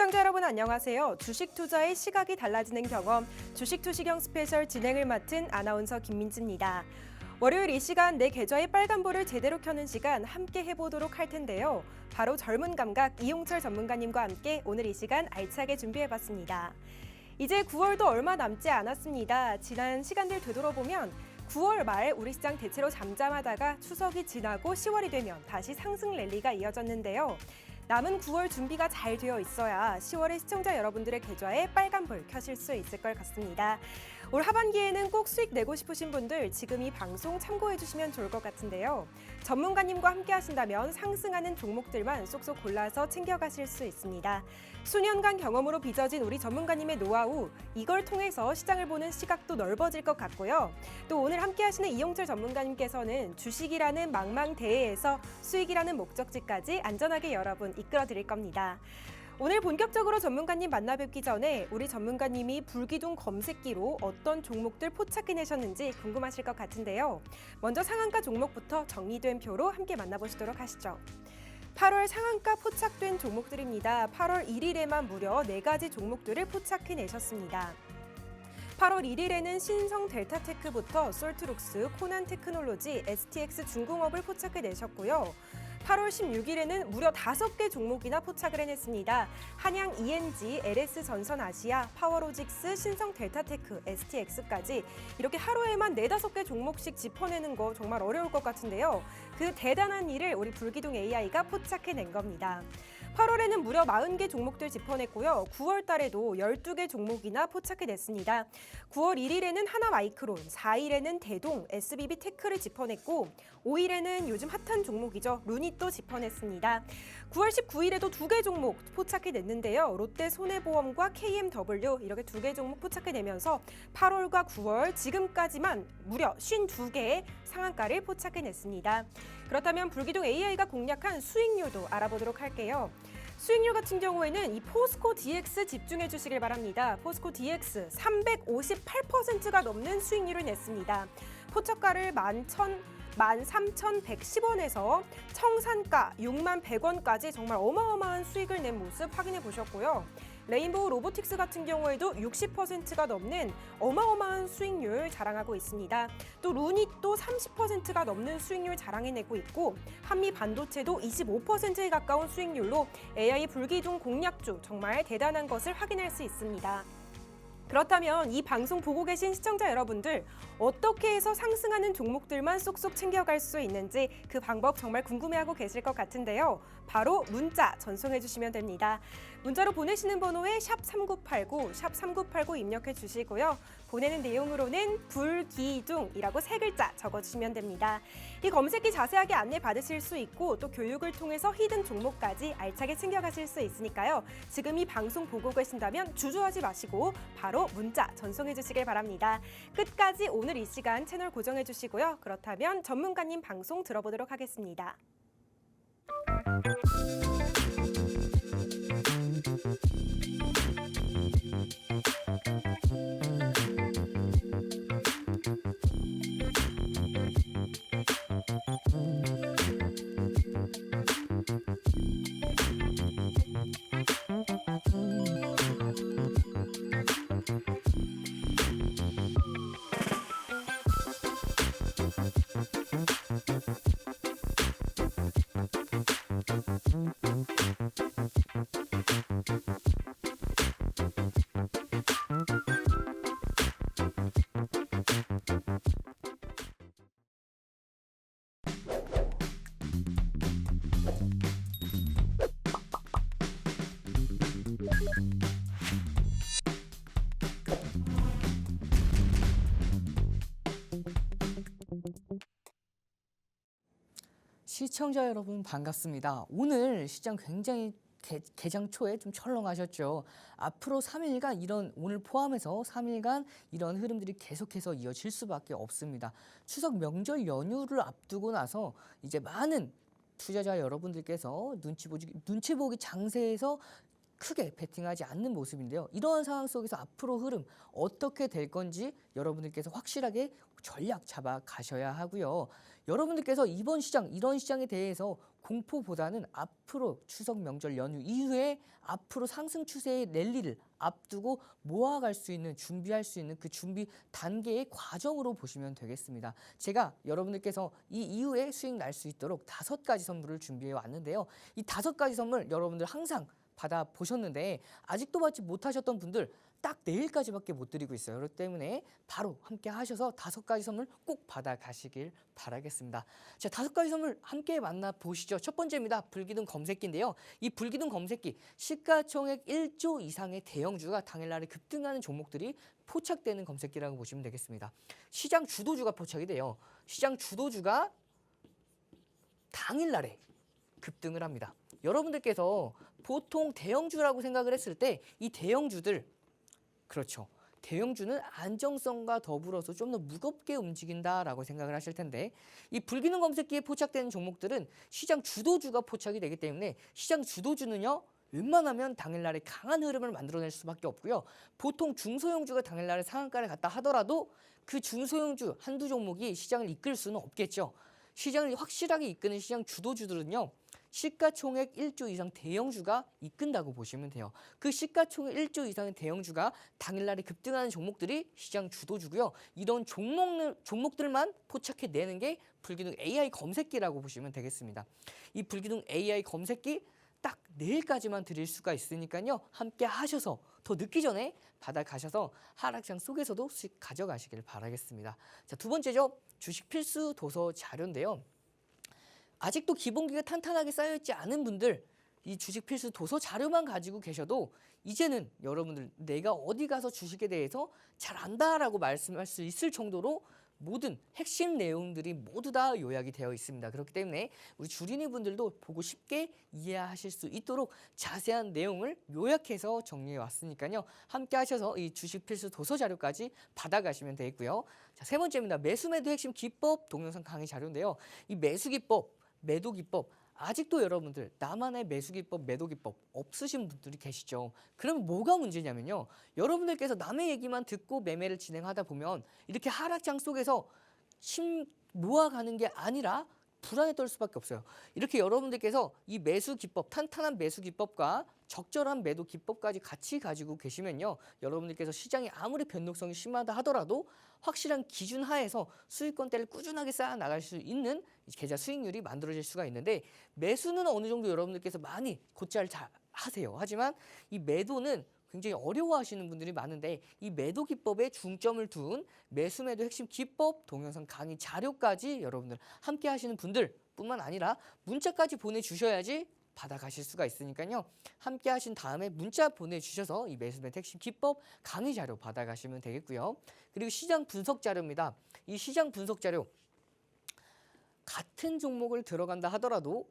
시청자 여러분 안녕하세요. 주식 투자의 시각이 달라지는 경험, 주식 투시경 스페셜 진행을 맡은 아나운서 김민지입니다. 월요일 이 시간 내 계좌의 빨간불을 제대로 켜는 시간 함께 해보도록 할 텐데요. 바로 젊은 감각 이용철 전문가님과 함께 오늘 이 시간 알차게 준비해봤습니다. 이제 9월도 얼마 남지 않았습니다. 지난 시간들 되돌아보면 9월 말 우리 시장 대체로 잠잠하다가 추석이 지나고 10월이 되면 다시 상승 랠리가 이어졌는데요. 남은 9월 준비가 잘 되어 있어야 10월에 시청자 여러분들의 계좌에 빨간불 켜실 수 있을 것 같습니다. 올 하반기에는 꼭 수익 내고 싶으신 분들 지금 이 방송 참고해 주시면 좋을 것 같은데요. 전문가님과 함께 하신다면 상승하는 종목들만 쏙쏙 골라서 챙겨가실 수 있습니다. 수년간 경험으로 빚어진 우리 전문가님의 노하우, 이걸 통해서 시장을 보는 시각도 넓어질 것 같고요. 또 오늘 함께 하시는 이용철 전문가님께서는 주식이라는 망망대해에서 수익이라는 목적지까지 안전하게 여러분 이끌어 드릴 겁니다. 오늘 본격적으로 전문가님 만나 뵙기 전에 우리 전문가님이 불기둥 검색기로 어떤 종목들 포착해내셨는지 궁금하실 것 같은데요. 먼저 상한가 종목부터 정리된 표로 함께 만나보시도록 하시죠. 8월 상한가 포착된 종목들입니다. 8월 1일에만 무려 4가지 종목들을 포착해내셨습니다. 8월 1일에는 신성 델타테크부터 솔트룩스, 코난테크놀로지, STX 중공업을 포착해내셨고요. 8월 16일에는 무려 5개 종목이나 포착을 해냈습니다. 한양 ENG, LS 전선아시아, 파워로직스, 신성 델타테크, STX까지 이렇게 하루에만 4-5개 종목씩 짚어내는 거 정말 어려울 것 같은데요. 그 대단한 일을 우리 불기둥 AI가 포착해낸 겁니다. 8월에는 무려 40개 종목들 짚어냈고요. 9월 달에도 12개 종목이나 포착해냈습니다. 9월 1일에는 하나마이크론, 4일에는 대동, SBB 테크를 짚어냈고 5일에는 요즘 핫한 종목이죠. 루닛도 짚어냈습니다. 9월 19일에도 2개 종목 포착해냈는데요. 롯데 손해보험과 KMW 이렇게 2개 종목 포착해내면서 8월과 9월 지금까지만 무려 52개의 상한가를 포착해냈습니다. 그렇다면 불기둥 AI가 공략한 수익률도 알아보도록 할게요. 수익률 같은 경우에는 이 포스코 DX 집중해 주시길 바랍니다. 포스코 DX 358%가 넘는 수익률을 냈습니다. 포착가를 13,110원에서 청산가 61,100원까지 정말 어마어마한 수익을 낸 모습 확인해 보셨고요. 레인보우 로보틱스 같은 경우에도 60%가 넘는 어마어마한 수익률 자랑하고 있습니다. 또 루닛도 30%가 넘는 수익률 자랑해내고 있고 한미 반도체도 25%에 가까운 수익률로 AI 불기둥 공략주 정말 대단한 것을 확인할 수 있습니다. 그렇다면 이 방송 보고 계신 시청자 여러분들 어떻게 해서 상승하는 종목들만 쏙쏙 챙겨갈 수 있는지 그 방법 정말 궁금해하고 계실 것 같은데요. 바로 문자 전송해 주시면 됩니다. 문자로 보내시는 번호에 샵3989, 샵3989 입력해 주시고요. 보내는 내용으로는 불기둥이라고 3글자 적어주시면 됩니다. 이 검색기 자세하게 안내 받으실 수 있고 또 교육을 통해서 히든 종목까지 알차게 챙겨가실 수 있으니까요. 지금 이 방송 보고 계신다면 주저하지 마시고 바로 문자 전송해 주시길 바랍니다. 끝까지 오늘 이 시간 채널 고정해 주시고요. 그렇다면 전문가님 방송 들어보도록 하겠습니다. 시청자 여러분 반갑습니다. 오늘 시장 굉장히 개장 초에 좀 철렁하셨죠. 앞으로 3일간 오늘 포함해서 3일간 이런 흐름들이 계속해서 이어질 수밖에 없습니다. 추석 명절 연휴를 앞두고 나서 이제 많은 투자자 여러분들께서 눈치 보기 장세에서 크게 베팅하지 않는 모습인데요. 이러한 상황 속에서 앞으로 흐름 어떻게 될 건지 여러분들께서 확실하게 전략 잡아 가셔야 하고요. 여러분들께서 이번 시장, 이런 시장에 대해서 공포보다는 앞으로 추석 명절 연휴 이후에 앞으로 상승 추세의 랠리를 앞두고 모아갈 수 있는, 준비할 수 있는 그 준비 단계의 과정으로 보시면 되겠습니다. 제가 여러분들께서 이 이후에 수익 날 수 있도록 5가지 선물을 준비해 왔는데요. 이 5가지 선물 여러분들 항상 받아보셨는데 아직도 받지 못하셨던 분들 딱 내일까지밖에 못 드리고 있어요. 그렇기 때문에 바로 함께 하셔서 5가지 선물 꼭 받아가시길 바라겠습니다. 자, 5가지 선물 함께 만나보시죠. 첫 번째입니다. 불기둥 검색기인데요. 이 불기둥 검색기 시가총액 1조 이상의 대형주가 당일날에 급등하는 종목들이 포착되는 검색기라고 보시면 되겠습니다. 시장 주도주가 포착이 돼요. 시장 주도주가 당일날에 급등을 합니다. 여러분들께서 보통 대형주라고 생각을 했을 때 이 대형주들, 그렇죠, 대형주는 안정성과 더불어서 좀 더 무겁게 움직인다라고 생각을 하실 텐데 이 불기능 검색기에 포착되는 종목들은 시장 주도주가 포착이 되기 때문에 시장 주도주는요 웬만하면 당일날에 강한 흐름을 만들어낼 수밖에 없고요. 보통 중소형주가 당일날에 상한가를 갔다 하더라도 그 중소형주 한두 종목이 시장을 이끌 수는 없겠죠. 시장을 확실하게 이끄는 시장 주도주들은요, 시가총액 1조 이상 대형주가 이끈다고 보시면 돼요. 그 시가총액 1조 이상의 대형주가 당일날에 급등하는 종목들이 시장 주도주고요. 이런 종목들만 포착해내는 게 불기둥 AI 검색기라고 보시면 되겠습니다. 이 불기둥 AI 검색기 딱 내일까지만 드릴 수가 있으니까요. 함께 하셔서 더 늦기 전에 받아가셔서 하락장 속에서도 수익 가져가시길 바라겠습니다. 자, 두 번째죠. 주식 필수 도서 자료인데요. 아직도 기본기가 탄탄하게 쌓여있지 않은 분들 이 주식 필수 도서 자료만 가지고 계셔도 이제는 여러분들 내가 어디 가서 주식에 대해서 잘 안다라고 말씀할 수 있을 정도로 모든 핵심 내용들이 모두 다 요약이 되어 있습니다. 그렇기 때문에 우리 주린이 분들도 보고 쉽게 이해하실 수 있도록 자세한 내용을 요약해서 정리해 왔으니까요. 함께 하셔서 이 주식 필수 도서 자료까지 받아가시면 되겠고요. 자, 세 번째입니다. 매수 매도 핵심 기법 동영상 강의 자료인데요. 이 매수 기법, 매도 기법 아직도 여러분들 나만의 매수 기법, 매도 기법 없으신 분들이 계시죠. 그럼 뭐가 문제냐면요. 여러분들께서 남의 얘기만 듣고 매매를 진행하다 보면 이렇게 하락장 속에서 힘 모아가는 게 아니라 불안에 떨 수밖에 없어요. 이렇게 여러분들께서 이 매수 기법, 탄탄한 매수 기법과 적절한 매도 기법까지 같이 가지고 계시면요. 여러분들께서 시장이 아무리 변동성이 심하다 하더라도 확실한 기준 하에서 수익권대를 꾸준하게 쌓아 나갈 수 있는 계좌 수익률이 만들어질 수가 있는데 매수는 어느 정도 여러분들께서 많이 곧잘 잘 하세요. 하지만 이 매도는 굉장히 어려워하시는 분들이 많은데 이 매도 기법에 중점을 둔 매수 매도 핵심 기법 동영상 강의 자료까지 여러분들 함께 하시는 분들 뿐만 아니라 문자까지 보내주셔야지 받아가실 수가 있으니까요. 함께 하신 다음에 문자 보내주셔서 이 매수 매도 핵심 기법 강의 자료 받아가시면 되겠고요. 그리고 시장 분석 자료입니다. 이 시장 분석 자료 같은 종목을 들어간다 하더라도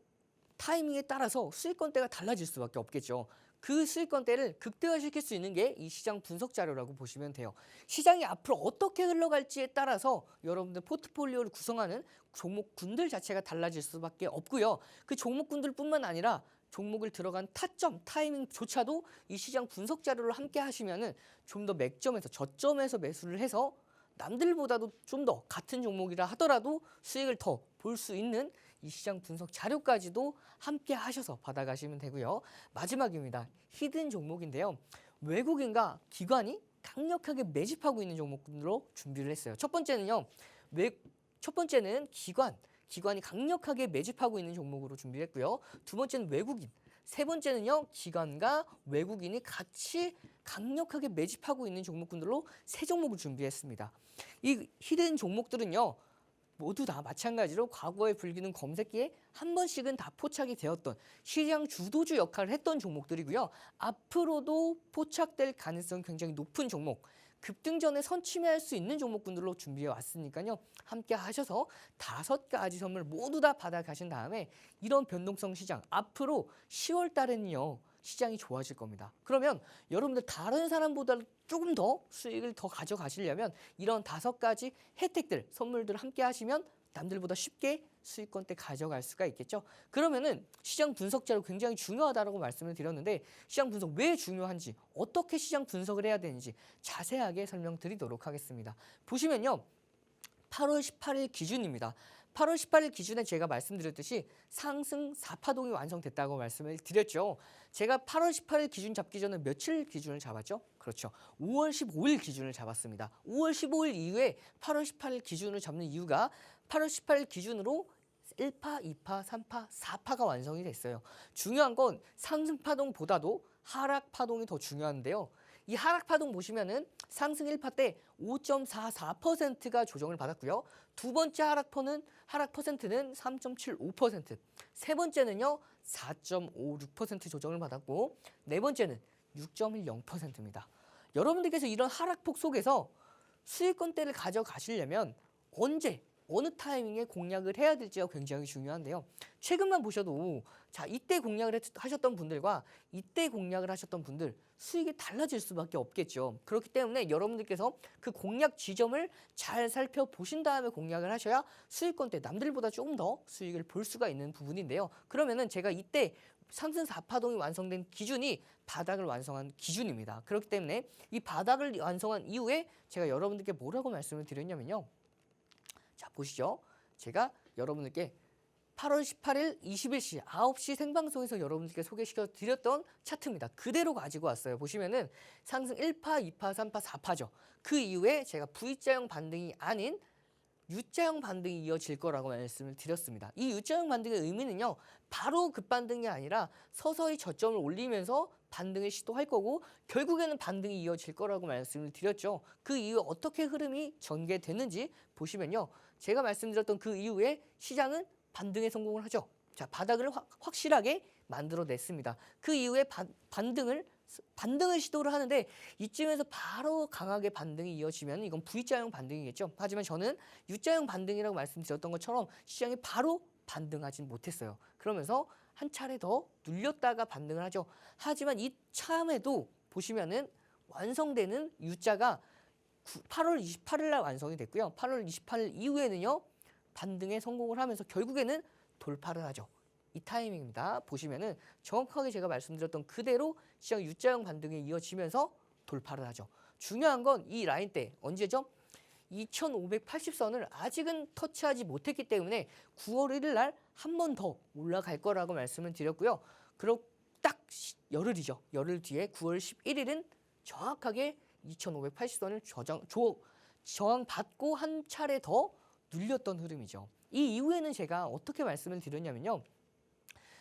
타이밍에 따라서 수익권대가 달라질 수밖에 없겠죠. 그 수익권대를 극대화시킬 수 있는 게 이 시장 분석 자료라고 보시면 돼요. 시장이 앞으로 어떻게 흘러갈지에 따라서 여러분들 포트폴리오를 구성하는 종목군들 자체가 달라질 수밖에 없고요. 그 종목군들뿐만 아니라 종목을 들어간 타점, 타이밍조차도 이 시장 분석 자료를 함께 하시면은 좀 더 맥점에서 저점에서 매수를 해서 남들보다도 좀 더 같은 종목이라 하더라도 수익을 더 볼 수 있는 이 시장 분석 자료까지도 함께 하셔서 받아가시면 되고요. 마지막입니다. 히든 종목인데요. 외국인과 기관이 강력하게 매집하고 있는 종목들로 준비를 했어요. 첫 번째는 기관이 강력하게 매집하고 있는 종목으로 준비했고요. 두 번째는 외국인, 세 번째는요 기관과 외국인이 같이 강력하게 매집하고 있는 종목군들로 세 종목을 준비했습니다. 이 히든 종목들은요 모두 다 마찬가지로 과거의 불기능 검색기에 한 번씩은 다 포착이 되었던 시장 주도주 역할을 했던 종목들이고요. 앞으로도 포착될 가능성이 굉장히 높은 종목, 급등 전에 선취매할 수 있는 종목군들로 준비해 왔으니까요. 함께 하셔서 5가지 선물 모두 다 받아가신 다음에 이런 변동성 시장 앞으로 10월 달에는요. 시장이 좋아질 겁니다. 그러면 여러분들 다른 사람보다 조금 더 수익을 더 가져가시려면 이런 5가지 혜택들, 선물들 함께 하시면 남들보다 쉽게 수익권대 가져갈 수가 있겠죠. 그러면은 시장 분석 자료 굉장히 중요하다고 말씀을 드렸는데 시장 분석 왜 중요한지, 어떻게 시장 분석을 해야 되는지 자세하게 설명드리도록 하겠습니다. 보시면요. 8월 18일 기준입니다. 8월 18일 기준에 제가 말씀드렸듯이 상승 4파동이 완성됐다고 말씀을 드렸죠. 제가 8월 18일 기준 잡기 전에 며칠 기준을 잡았죠? 그렇죠. 5월 15일 기준을 잡았습니다. 5월 15일 이후에 8월 18일 기준을 잡는 이유가 8월 18일 기준으로 1파, 2파, 3파, 4파가 완성이 됐어요. 중요한 건 상승 파동보다도 하락 파동이 더 중요한데요. 이 하락 파동 보시면은 상승 1파 때 5.44%가 조정을 받았고요. 두 번째 하락 퍼센트는 3.75%, 세 번째는요 4.56% 조정을 받았고 네 번째는 6.10%입니다. 여러분들께서 이런 하락폭 속에서 수익권대를 가져가시려면 언제 어느 타이밍에 공략을 해야 될지가 굉장히 중요한데요. 최근만 보셔도 자 이때 공략을 하셨던 분들과 이때 공략을 하셨던 분들 수익이 달라질 수밖에 없겠죠. 그렇기 때문에 여러분들께서 그 공략 지점을 잘 살펴보신 다음에 공략을 하셔야 수익권 때 남들보다 조금 더 수익을 볼 수가 있는 부분인데요. 그러면은 제가 이때 상승 4파동이 완성된 기준이 바닥을 완성한 기준입니다. 그렇기 때문에 이 바닥을 완성한 이후에 제가 여러분들께 뭐라고 말씀을 드렸냐면요. 자 보시죠. 제가 여러분들께 8월 18일 21시 9시 생방송에서 여러분들께 소개시켜 드렸던 차트입니다. 그대로 가지고 왔어요. 보시면은 상승 1파, 2파, 3파, 4파죠. 그 이후에 제가 V자형 반등이 아닌 U자형 반등이 이어질 거라고 말씀을 드렸습니다. 이 U자형 반등의 의미는요. 바로 급반등이 아니라 서서히 저점을 올리면서 반등을 시도할 거고 결국에는 반등이 이어질 거라고 말씀을 드렸죠. 그 이후 어떻게 흐름이 전개되는지 보시면요. 제가 말씀드렸던 그 이후에 시장은 반등에 성공을 하죠. 자, 바닥을 확실하게 만들어냈습니다. 그 이후에 반등을 시도를 하는데 이쯤에서 바로 강하게 반등이 이어지면 이건 V자형 반등이겠죠. 하지만 저는 U자형 반등이라고 말씀드렸던 것처럼 시장이 바로 반등하진 못했어요. 그러면서 한 차례 더 눌렸다가 반등을 하죠. 하지만 이 참에도 보시면은 완성되는 U자가 8월 28일 날 완성이 됐고요. 8월 28일 이후에는요. 반등에 성공을 하면서 결국에는 돌파를 하죠. 이 타이밍입니다. 보시면은 정확하게 제가 말씀드렸던 그대로 시장 U자형 반등에 이어지면서 돌파를 하죠. 중요한 건 이 라인대 언제죠? 2580선을 아직은 터치하지 못했기 때문에 9월 1일 날 한 번 더 올라갈 거라고 말씀을 드렸고요. 그리고 딱 열흘이죠. 열흘 뒤에 9월 11일은 정확하게 2580선을 저항받고 한 차례 더 눌렸던 흐름이죠. 이 이후에는 제가 어떻게 말씀을 드렸냐면요.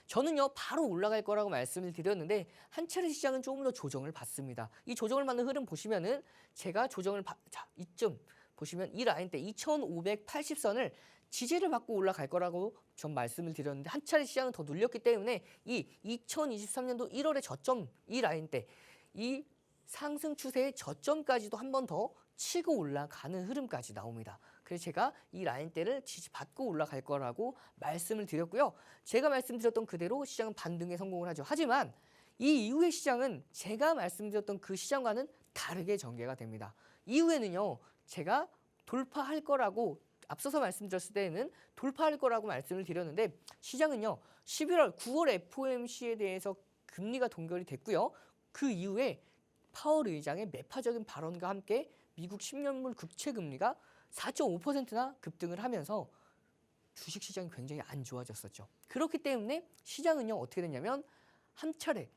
저는요 바로 올라갈 거라고 말씀을 드렸는데 한 차례 시장은 조금 더 조정을 받습니다. 이 조정을 받는 흐름 보시면은 제가 자 이쯤 보시면 이 라인대 2580선을 지지를 받고 올라갈 거라고 전 말씀을 드렸는데 한 차례 시장은 더 눌렸기 때문에 이 2023년도 1월의 저점 이 라인대 이 상승 추세의 저점까지도 한 번 더 치고 올라가는 흐름까지 나옵니다. 그래서 제가 이 라인대를 지지받고 올라갈 거라고 말씀을 드렸고요. 제가 말씀드렸던 그대로 시장은 반등에 성공을 하죠. 하지만 이 이후의 시장은 제가 말씀드렸던 그 시장과는 다르게 전개가 됩니다. 이후에는요. 제가 돌파할 거라고 앞서서 말씀드렸을 때에는 돌파할 거라고 말씀을 드렸는데 시장은요. 9월 FOMC에 대해서 금리가 동결이 됐고요. 그 이후에 파월 의장의 매파적인 발언과 함께 미국 10년물 국채 금리가 4.5%나 급등을 하면서 주식시장이 굉장히 안 좋아졌었죠. 그렇기 때문에 시장은요. 어떻게 됐냐면 한 차례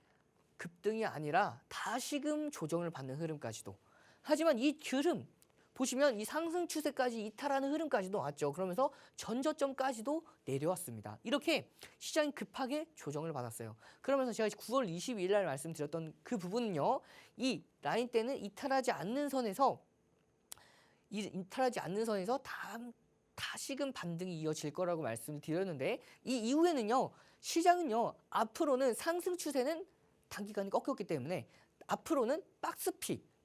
급등이 아니라 다시금 조정을 받는 흐름까지도. 하지만 이 흐름 보시면 이 상승 추세까지 이탈하는 흐름까지도 왔죠. 그러면서 전저점까지도 내려왔습니다. 이렇게 시장이 급하게 조정을 받았어요. 그러면서 제가 9월 22일 날 말씀드렸던 그 부분은요. 이 라인대는 이탈하지 않는 선에서 다시금 반등이 이어질 거라고 말씀을 드렸는데 이 이후에는요. 시장은요. 앞으로는 상승 추세는 단기간에 꺾였기 때문에 앞으로는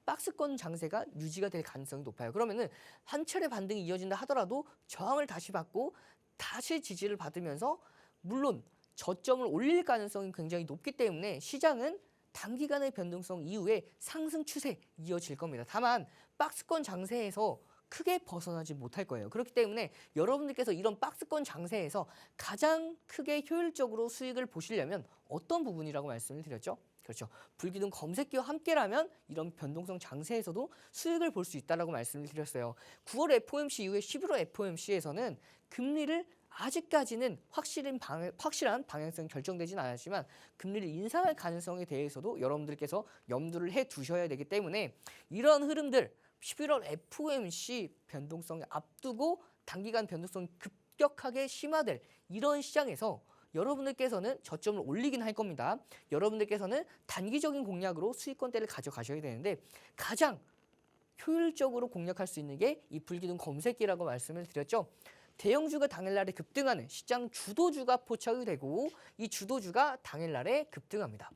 박스권 장세가 유지가 될 가능성이 높아요. 그러면은 한 차례 반등이 이어진다 하더라도 저항을 다시 받고 다시 지지를 받으면서 물론 저점을 올릴 가능성이 굉장히 높기 때문에 시장은 단기간의 변동성 이후에 상승 추세 이어질 겁니다. 다만 박스권 장세에서 크게 벗어나지 못할 거예요. 그렇기 때문에 여러분들께서 이런 박스권 장세에서 가장 크게 효율적으로 수익을 보시려면 어떤 부분이라고 말씀을 드렸죠? 그렇죠. 불기둥 검색기와 함께라면 이런 변동성 장세에서도 수익을 볼 수 있다라고 말씀을 드렸어요. 9월 FOMC 이후에 11월 FOMC에서는 금리를 아직까지는 확실한 방향성이 결정되진 않았지만 금리를 인상할 가능성에 대해서도 여러분들께서 염두를 해 두셔야 되기 때문에 이런 흐름들 11월 FOMC 변동성을 앞두고 단기간 변동성이 급격하게 심화될 이런 시장에서 여러분들께서는 저점을 올리긴 할 겁니다. 여러분들께서는 단기적인 공략으로 수익권대를 가져가셔야 되는데 가장 효율적으로 공략할 수 있는 게 이 불기둥 검색기라고 말씀을 드렸죠. 대형주가 당일날에 급등하는 시장 주도주가 포착이 되고 이 주도주가 당일날에 급등합니다.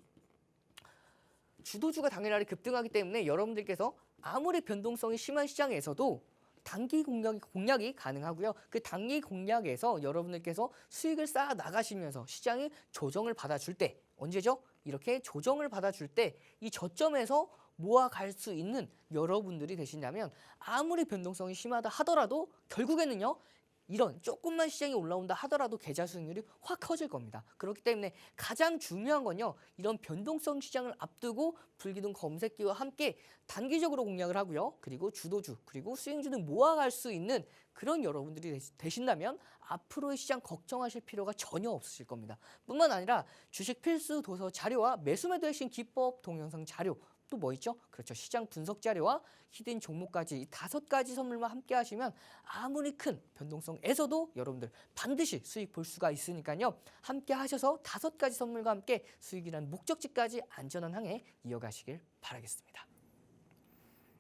주도주가 당일날에 급등하기 때문에 여러분들께서 아무리 변동성이 심한 시장에서도 단기 공략이 가능하고요. 그 단기 공략에서 여러분들께서 수익을 쌓아 나가시면서 시장이 조정을 받아줄 때 언제죠? 이렇게 조정을 받아줄 때 이 저점에서 모아갈 수 있는 여러분들이 되신다면 아무리 변동성이 심하다 하더라도 결국에는요. 이런 조금만 시장이 올라온다 하더라도 계좌 수익률이 확 커질 겁니다. 그렇기 때문에 가장 중요한 건요. 이런 변동성 시장을 앞두고 불기둥 검색기와 함께 단기적으로 공략을 하고요. 그리고 주도주 그리고 수익주를 모아갈 수 있는 그런 여러분들이 되신다면 앞으로의 시장 걱정하실 필요가 전혀 없으실 겁니다. 뿐만 아니라 주식 필수 도서 자료와 매수 매도 핵심 기법 동영상 자료 또 뭐 있죠? 그렇죠. 시장 분석 자료와 히든 종목까지 이 5가지 선물만 함께 하시면 아무리 큰 변동성에서도 여러분들 반드시 수익 볼 수가 있으니까요. 함께 하셔서 5가지 선물과 함께 수익이란 목적지까지 안전한 항해 이어가시길 바라겠습니다.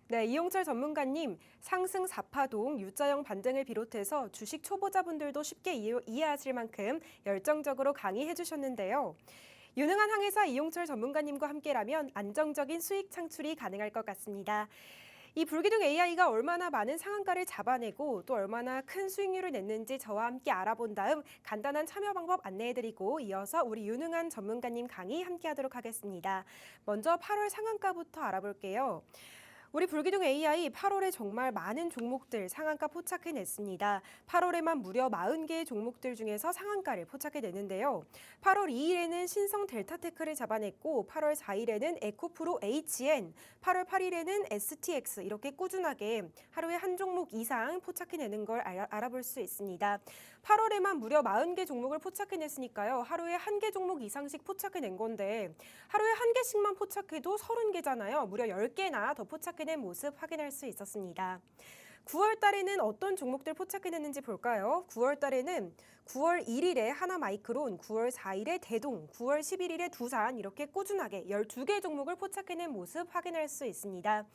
네, 이용철 전문가님, 상승 4파동, U자형 반등을 비롯해서 주식 초보자분들도 쉽게 이해하실 만큼 열정적으로 강의해 주셨는데요. 유능한 항해사 이용철 전문가님과 함께라면 안정적인 수익 창출이 가능할 것 같습니다. 이 불기둥 AI가 얼마나 많은 상한가를 잡아내고 또 얼마나 큰 수익률을 냈는지 저와 함께 알아본 다음 간단한 참여 방법 안내해드리고 이어서 우리 유능한 전문가님 강의 함께하도록 하겠습니다. 먼저 8월 상한가부터 알아볼게요. 우리 불기둥 AI 8월에 정말 많은 종목들 상한가 포착해냈습니다. 8월에만 무려 40개의 종목들 중에서 상한가를 포착해냈는데요. 8월 2일에는 신성 델타테크를 잡아냈고 8월 4일에는 에코프로 HN, 8월 8일에는 STX 이렇게 꾸준하게 하루에 한 종목 이상 포착해내는 걸 알아볼 수 있습니다. 8월에만 무려 40개 종목을 포착해냈으니까요. 하루에 1개 종목 이상씩 포착해낸 건데 하루에 1개씩만 포착해도 30개잖아요. 무려 10개나 더 포착해낸 모습 확인할 수 있었습니다. 9월 달에는 어떤 종목들 포착해냈는지 볼까요? 9월 달에는 9월 1일에 하나마이크론, 9월 4일에 대동, 9월 11일에 두산 이렇게 꾸준하게 12개 종목을 포착해낸 모습 확인할 수 있습니다.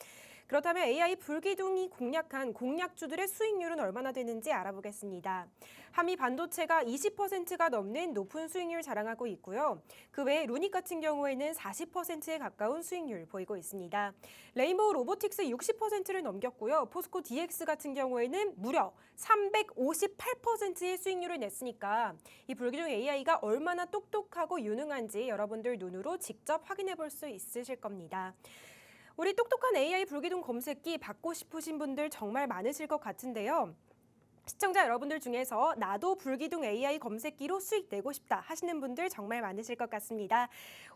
그렇다면 AI 불기둥이 공략한 공략주들의 수익률은 얼마나 되는지 알아보겠습니다. 한미 반도체가 20%가 넘는 높은 수익률 자랑하고 있고요. 그 외에 루닉 같은 경우에는 40%에 가까운 수익률 보이고 있습니다. 레인보우 로보틱스 60%를 넘겼고요. 포스코 DX 같은 경우에는 무려 358%의 수익률을 냈으니까 이 불기둥 AI가 얼마나 똑똑하고 유능한지 여러분들 눈으로 직접 확인해 볼 수 있으실 겁니다. 우리 똑똑한 AI 불기둥 검색기 받고 싶으신 분들 정말 많으실 것 같은데요. 시청자 여러분들 중에서 나도 불기둥 AI 검색기로 수익 내고 싶다 하시는 분들 정말 많으실 것 같습니다.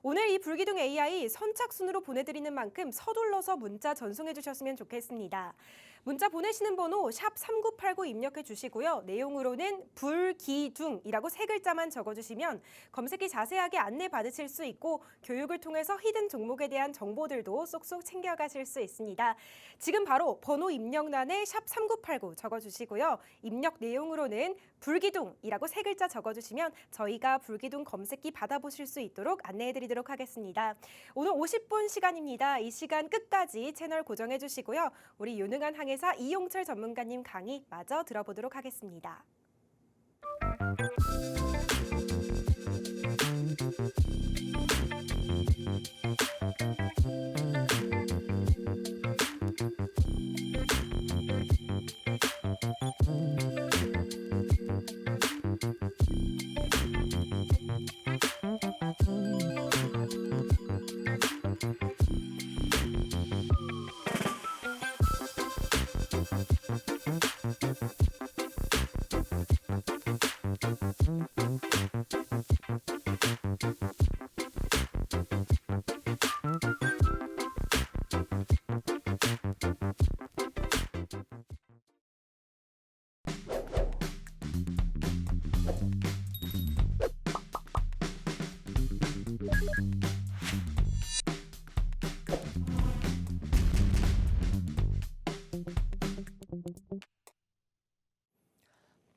오늘 이 불기둥 AI 선착순으로 보내드리는 만큼 서둘러서 문자 전송해 주셨으면 좋겠습니다. 문자 보내시는 번호 샵 3989 입력해 주시고요. 내용으로는 불기둥이라고 3글자만 적어주시면 검색기 자세하게 안내 받으실 수 있고 교육을 통해서 히든 종목에 대한 정보들도 쏙쏙 챙겨가실 수 있습니다. 지금 바로 번호 입력란에 샵 3989 적어주시고요. 입력 내용으로는 불기둥이라고 3글자 적어주시면 저희가 불기둥 검색기 받아보실 수 있도록 안내해드리도록 하겠습니다. 오늘 50분 시간입니다. 이 시간 끝까지 채널 고정해 주시고요. 우리 유능한 항해사 이용철 전문가님 강의 마저 들어보도록 하겠습니다.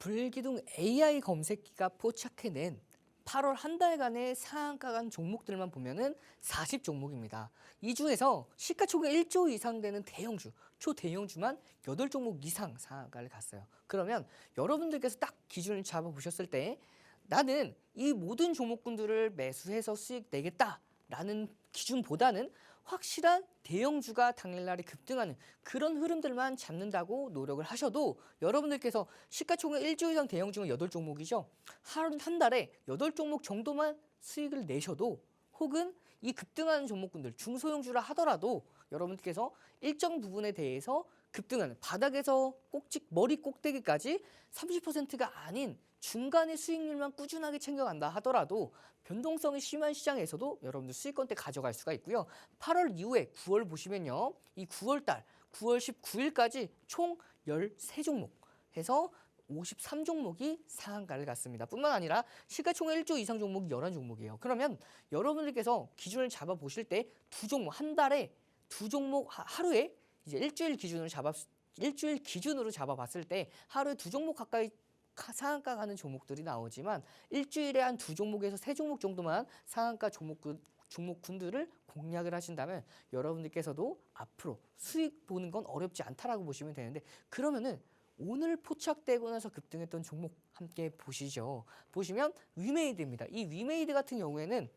불기둥 AI 검색기가 포착해낸 8월 한 달간의 상한가 간 종목들만 보면은 40종목입니다. 이 중에서 시가총액 1조 이상 되는 대형주, 초대형주만 8종목 이상 상한가를 갔어요. 그러면 여러분들께서 딱 기준을 잡아보셨을 때 나는 이 모든 종목군들을 매수해서 수익 내겠다라는 기준보다는 확실한 대형주가 당일날에 급등하는 그런 흐름들만 잡는다고 노력을 하셔도 여러분들께서 시가총액 1조 이상 대형주가 8종목이죠. 한 달에 8종목 정도만 수익을 내셔도 혹은 이 급등하는 종목군들 중소형주라 하더라도 여러분들께서 일정 부분에 대해서 급등하는 바닥에서 머리 꼭대기까지 30%가 아닌 중간의 수익률만 꾸준하게 챙겨간다 하더라도 변동성이 심한 시장에서도 여러분들 수익권대 가져갈 수가 있고요. 8월 이후에 9월 보시면요. 이 9월 달 9월 19일까지 총 13종목 해서 53종목이 상한가를 갔습니다. 뿐만 아니라 시가총액 1조 이상 종목이 11종목이에요. 그러면 여러분들께서 기준을 잡아 보실 때 두 종목 한 달에 두 종목 하루에 이제 일주일 기준으로 잡아봤을 때 하루에 두 종목 가까이 상한가 가는 종목들이 나오지만 일주일에 한 두 종목에서 세 종목 정도만 상한가 종목군들을 공략을 하신다면 여러분들께서도 앞으로 수익 보는 건 어렵지 않다라고 보시면 되는데 그러면은 오늘 포착되고 나서 급등했던 종목 함께 보시죠. 보시면 위메이드입니다. 이 위메이드 같은 경우에는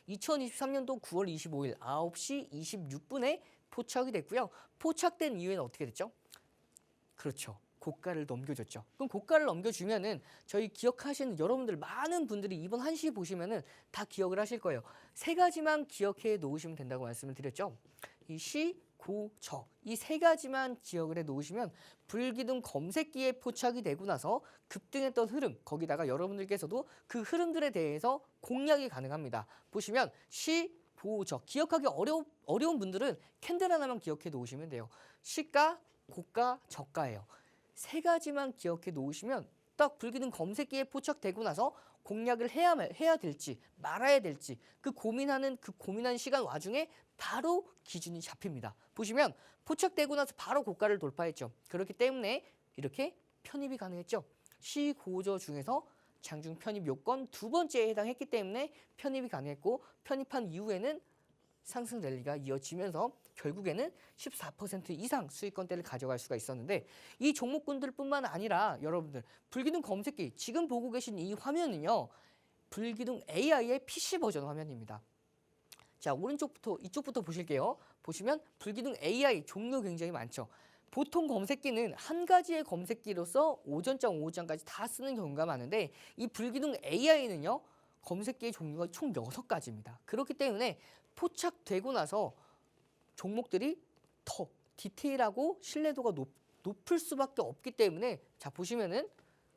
2023년도 9월 25일 9시 26분에 포착이 됐고요. 포착된 이후에는 어떻게 됐죠? 그렇죠. 고가를 넘겨줬죠. 그럼 고가를 넘겨주면은 저희 기억하시는 여러분들 많은 분들이 이번 한시 보시면은 다 기억을 하실 거예요. 세 가지만 기억해 놓으시면 된다고 말씀을 드렸죠. 이 시, 고, 저 이 세 가지만 기억을 해 놓으시면 불기둥 검색기에 포착이 되고 나서 급등했던 흐름 거기다가 여러분들께서도 그 흐름들에 대해서 공략이 가능합니다. 보시면 시, 고, 저 기억하기 어려운 분들은 캔들 하나만 기억해 놓으시면 돼요. 시가, 고가, 저가예요. 세 가지만 기억해 놓으시면 딱 불기둥 검색기에 포착되고 나서 공략을 해야 될지 말아야 될지 그 고민하는 시간 와중에 바로 기준이 잡힙니다. 보시면 포착되고 나서 바로 고가를 돌파했죠. 그렇기 때문에 이렇게 편입이 가능했죠. 시고저 중에서 장중 편입 요건 두 번째에 해당했기 때문에 편입이 가능했고 편입한 이후에는 상승 랠리가 이어지면서 결국에는 14% 이상 수익권대를 가져갈 수가 있었는데 이 종목군들뿐만 아니라 여러분들 불기둥 검색기 지금 보고 계신 이 화면은요. 불기둥 AI의 PC 버전 화면입니다. 자 이쪽부터 보실게요. 보시면 불기둥 AI 종류 굉장히 많죠. 보통 검색기는 한 가지의 검색기로서 오전장, 오후장까지 다 쓰는 경우가 많은데 이 불기둥 AI는요. 검색기의 종류가 총 6가지입니다. 그렇기 때문에 포착되고 나서 종목들이 더 디테일하고 신뢰도가 높을 수밖에 없기 때문에 자 보시면은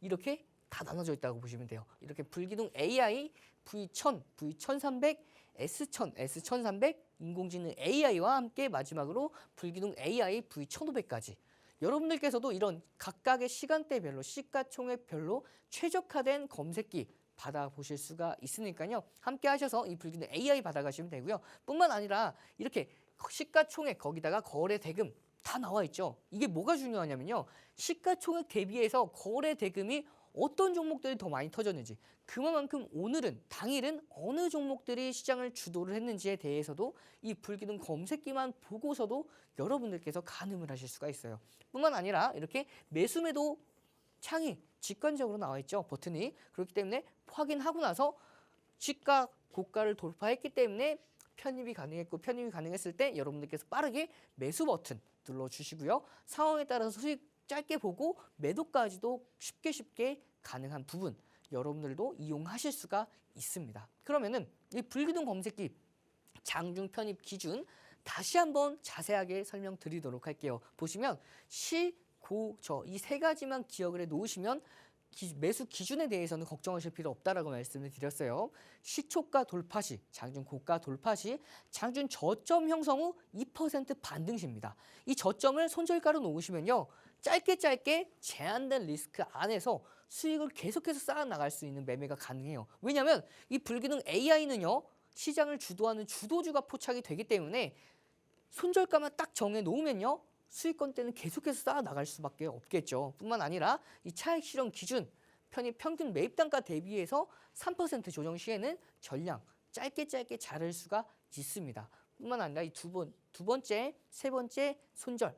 이렇게 다 나눠져 있다고 보시면 돼요. 이렇게 불기둥 AI, V1000, V1300, S1000, S1300, 인공지능 AI와 함께 마지막으로 불기둥 AI V1500까지 여러분들께서도 이런 각각의 시간대별로 시가총액별로 최적화된 검색기 받아보실 수가 있으니까요. 함께 하셔서 이 불기둥 AI 받아가시면 되고요. 뿐만 아니라 이렇게 시가총액 거기다가 거래 대금 다 나와 있죠. 이게 뭐가 중요하냐면요. 시가총액 대비해서 거래 대금이 어떤 종목들이 더 많이 터졌는지 그만큼 당일은 어느 종목들이 시장을 주도를 했는지에 대해서도 이 불기둥 검색기만 보고서도 여러분들께서 가늠을 하실 수가 있어요. 뿐만 아니라 이렇게 매수매도 창이 직관적으로 나와 있죠. 버튼이. 그렇기 때문에 확인하고 나서 시가 고가를 돌파했기 때문에 편입이 가능했고 편입이 가능했을 때 여러분들께서 빠르게 매수 버튼 눌러주시고요. 상황에 따라서 수익 짧게 보고 매도까지도 쉽게 가능한 부분 여러분들도 이용하실 수가 있습니다. 그러면은 이 불기둥 검색기 장중 편입 기준 다시 한번 자세하게 설명드리도록 할게요. 보시면 시, 고, 저 이 세 가지만 기억을 해 놓으시면 매수 기준에 대해서는 걱정하실 필요 없다라고 말씀을 드렸어요. 시초가 돌파 시, 장중 고가 돌파 시, 장중 저점 형성 후 2% 반등시입니다. 이 저점을 손절가로 놓으시면요. 짧게 제한된 리스크 안에서 수익을 계속해서 쌓아 나갈 수 있는 매매가 가능해요. 왜냐하면 이 불기둥 AI는요. 시장을 주도하는 주도주가 포착이 되기 때문에 손절가만 딱 정해 놓으면요. 수익권대는 계속해서 쌓아 나갈 수밖에 없겠죠. 뿐만 아니라 이 차익 실현 기준 편입 평균 매입 단가 대비해서 3% 조정 시에는 전량 짧게 자를 수가 있습니다. 뿐만 아니라 이 두 번째, 세 번째 손절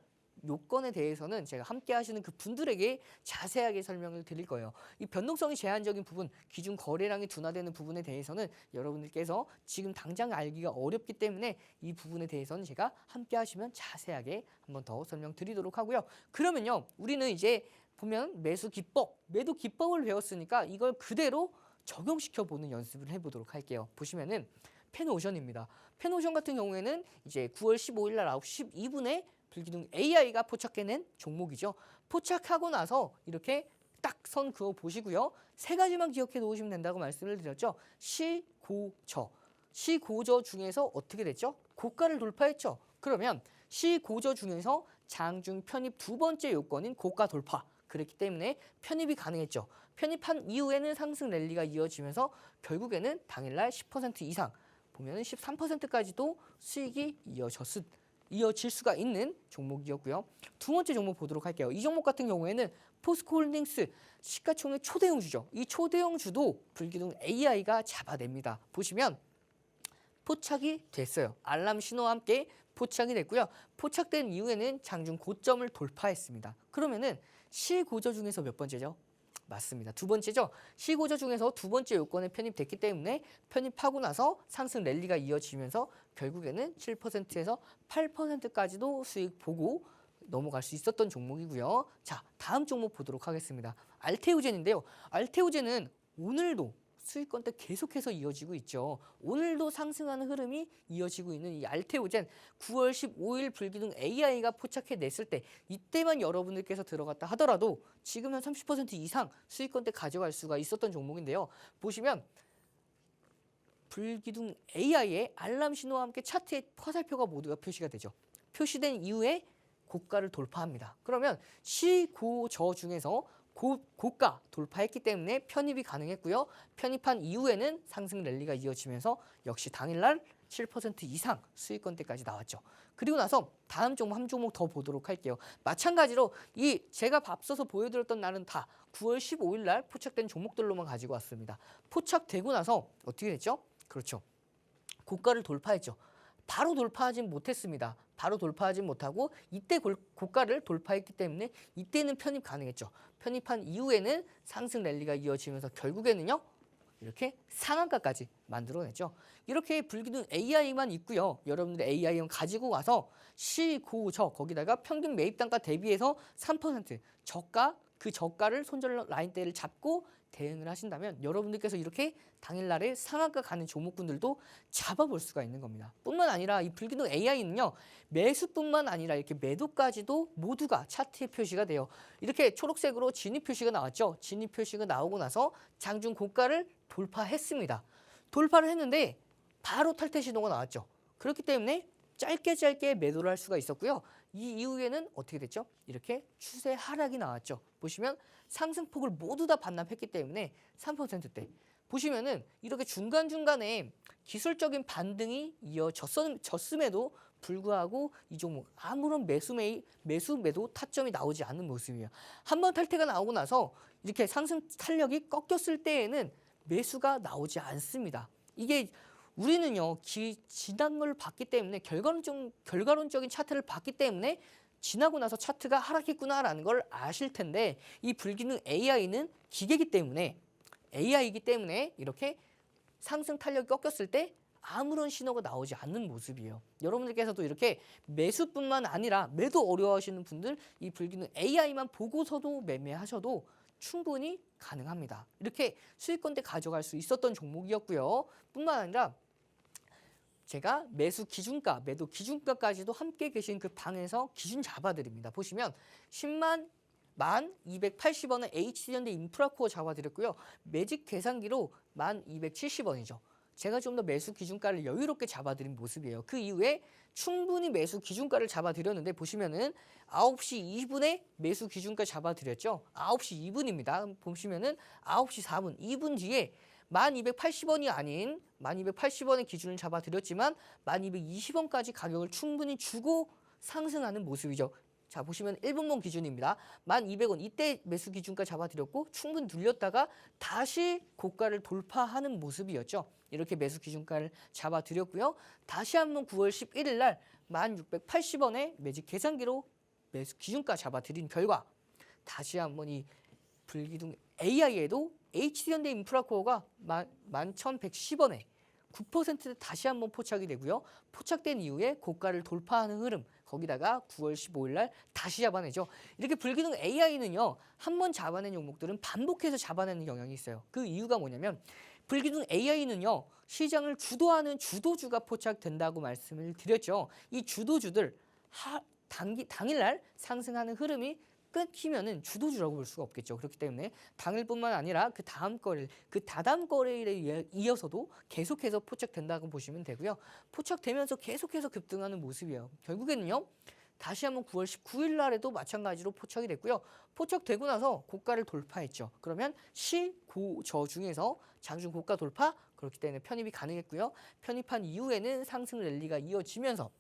요건에 대해서는 제가 함께 하시는 그 분들에게 자세하게 설명을 드릴 거예요. 이 변동성이 제한적인 부분, 기준 거래량이 둔화되는 부분에 대해서는 여러분들께서 지금 당장 알기가 어렵기 때문에 이 부분에 대해서는 제가 함께 하시면 자세하게 한번 더 설명드리도록 하고요. 그러면요, 우리는 이제 보면 매수 기법, 매도 기법을 배웠으니까 이걸 그대로 적용시켜 보는 연습을 해보도록 할게요. 보시면은 펜오션입니다. 펜오션 같은 경우에는 이제 9월 15일 날 9시 12분에 불기둥 AI가 포착해낸 종목이죠. 포착하고 나서 이렇게 딱 선 그어 보시고요. 세 가지만 기억해 놓으시면 된다고 말씀을 드렸죠. 시, 고, 저. 시, 고, 저 중에서 어떻게 됐죠? 고가를 돌파했죠. 그러면 시, 고, 저 중에서 장중 편입 두 번째 요건인 고가 돌파. 그랬기 때문에 편입이 가능했죠. 편입한 이후에는 상승 랠리가 이어지면서 결국에는 당일날 10% 이상 보면 13%까지도 수익이 이어질 수가 있는 종목이었고요. 두 번째 종목 보도록 할게요. 이 종목 같은 경우에는 포스코홀딩스 시가총액 초대형주죠. 이 초대형주도 불기둥 AI가 잡아냅니다. 보시면 포착이 됐어요. 알람 신호와 함께 포착이 됐고요. 포착된 이후에는 장중 고점을 돌파했습니다. 그러면은 시고저 중에서 몇 번째죠? 맞습니다. 두 번째죠. 시고저 중에서 두 번째 요건에 편입됐기 때문에 편입하고 나서 상승 랠리가 이어지면서 결국에는 7%에서 8%까지도 수익 보고 넘어갈 수 있었던 종목이고요. 자, 다음 종목 보도록 하겠습니다. 알테오젠인데요. 알테오젠은 오늘도 수익권대 계속해서 이어지고 있죠. 오늘도 상승하는 흐름이 이어지고 있는 이 알테오젠 9월 15일 불기둥 AI가 포착해냈을 때 이때만 여러분들께서 들어갔다 하더라도 지금 한 30% 이상 수익권대 가져갈 수가 있었던 종목인데요. 보시면 불기둥 AI의 알람 신호와 함께 차트에 화살표가 모두가 표시가 되죠. 표시된 이후에 고가를 돌파합니다. 그러면 시, 고, 저 중에서 고가 돌파했기 때문에 편입이 가능했고요. 편입한 이후에는 상승 랠리가 이어지면서 역시 당일날 7% 이상 수익권대까지 나왔죠. 그리고 나서 다음 종목 한 종목 더 보도록 할게요. 마찬가지로 이 제가 앞서서 보여드렸던 날은 다 9월 15일 날 포착된 종목들로만 가지고 왔습니다. 포착되고 나서 어떻게 됐죠? 그렇죠. 고가를 돌파했죠. 바로 돌파하진 못했습니다. 바로 돌파하진 못하고 이때 고가를 돌파했기 때문에 이때는 편입 가능했죠. 편입한 이후에는 상승 랠리가 이어지면서 결국에는요. 이렇게 상한가까지 만들어냈죠. 이렇게 불기둥 AI만 있고요. 여러분들 AI만 가지고 와서 시, 고, 저 거기다가 평균 매입 단가 대비해서 3% 저가 그 저가를 손절 라인대를 잡고 대응을 하신다면 여러분들께서 이렇게 당일날에 상한가 가는 종목군들도 잡아볼 수가 있는 겁니다. 뿐만 아니라 이 불기둥 AI는요. 매수뿐만 아니라 이렇게 매도까지도 모두가 차트에 표시가 돼요. 이렇게 초록색으로 진입 표시가 나왔죠. 진입 표시가 나오고 나서 장중 고가를 돌파했습니다. 돌파를 했는데 바로 탈퇴 신호가 나왔죠. 그렇기 때문에 짧게 매도를 할 수가 있었고요. 이 이후에는 어떻게 됐죠? 이렇게 추세 하락이 나왔죠. 보시면 상승폭을 모두 다 반납했기 때문에 3%대. 보시면은 이렇게 중간중간에 기술적인 반등이 이어졌음에도 불구하고 이 종목 아무런 매도 타점이 나오지 않는 모습이에요. 한번 탈퇴가 나오고 나서 이렇게 상승 탄력이 꺾였을 때에는 매수가 나오지 않습니다. 이게 우리는요 지난 걸 봤기 때문에 결과론적인 차트를 봤기 때문에 지나고 나서 차트가 하락했구나라는 걸 아실 텐데 이 불기둥 AI는 기계이기 때문에 AI이기 때문에 이렇게 상승 탄력이 꺾였을 때 아무런 신호가 나오지 않는 모습이에요. 여러분들께서도 이렇게 매수뿐만 아니라 매도 어려워하시는 분들 이 불기둥 AI만 보고서도 매매하셔도 충분히 가능합니다. 이렇게 수익권대 가져갈 수 있었던 종목이었고요. 뿐만 아니라 제가 매수 기준가, 매도 기준가까지도 함께 계신 그 방에서 기준 잡아드립니다. 보시면 10280원의 HD현대 인프라코어 잡아드렸고요. 매직 계산기로 1270원이죠. 제가 좀 더 매수 기준가를 여유롭게 잡아드린 모습이에요. 그 이후에 충분히 매수 기준가를 잡아드렸는데 보시면은 9시 2분에 매수 기준가 잡아드렸죠. 9시 2분입니다. 보시면은 9시 4분, 2분 뒤에 1280원이 아닌 1280원의 기준을 잡아드렸지만 1220원까지 가격을 충분히 주고 상승하는 모습이죠. 자 보시면 1분봉 기준입니다. 1,200원 이때 매수 기준가 잡아드렸고 충분히 눌렸다가 다시 고가를 돌파하는 모습이었죠. 이렇게 매수 기준가를 잡아드렸고요. 다시 한번 9월 11일 날 1,680원에 매직 계산기로 매수 기준가 잡아드린 결과 다시 한번 이 불기둥 AI에도 HD현대 인프라코어가 11,110원에 9% 다시 한번 포착이 되고요. 포착된 이후에 고가를 돌파하는 흐름, 거기다가 9월 15일 날 다시 잡아내죠. 이렇게 불기둥 AI는요. 한번 잡아낸 종목들은 반복해서 잡아내는 경향이 있어요. 그 이유가 뭐냐면 불기둥 AI는요. 시장을 주도하는 주도주가 포착된다고 말씀을 드렸죠. 이 주도주들 당일날 상승하는 흐름이 끊기면은 주도주라고 볼 수가 없겠죠. 그렇기 때문에 당일뿐만 아니라 그 다음 거래, 그 다다음 거래일에 이어서도 계속해서 포착된다고 보시면 되고요. 포착되면서 계속해서 급등하는 모습이에요. 결국에는요. 다시 한번 9월 19일 날에도 마찬가지로 포착이 됐고요. 포착되고 나서 고가를 돌파했죠. 그러면 시고저 중에서 장중 고가 돌파, 그렇기 때문에 편입이 가능했고요. 편입한 이후에는 상승 랠리가 이어지면서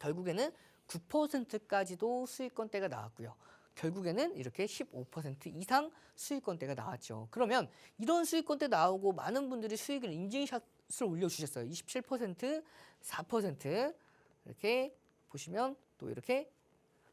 결국에는 9%까지도 수익권대가 나왔고요. 결국에는 이렇게 15% 이상 수익권대가 나왔죠. 그러면 이런 수익권대 나오고 많은 분들이 수익을 인증샷을 올려주셨어요. 27%, 4% 이렇게 보시면 또 이렇게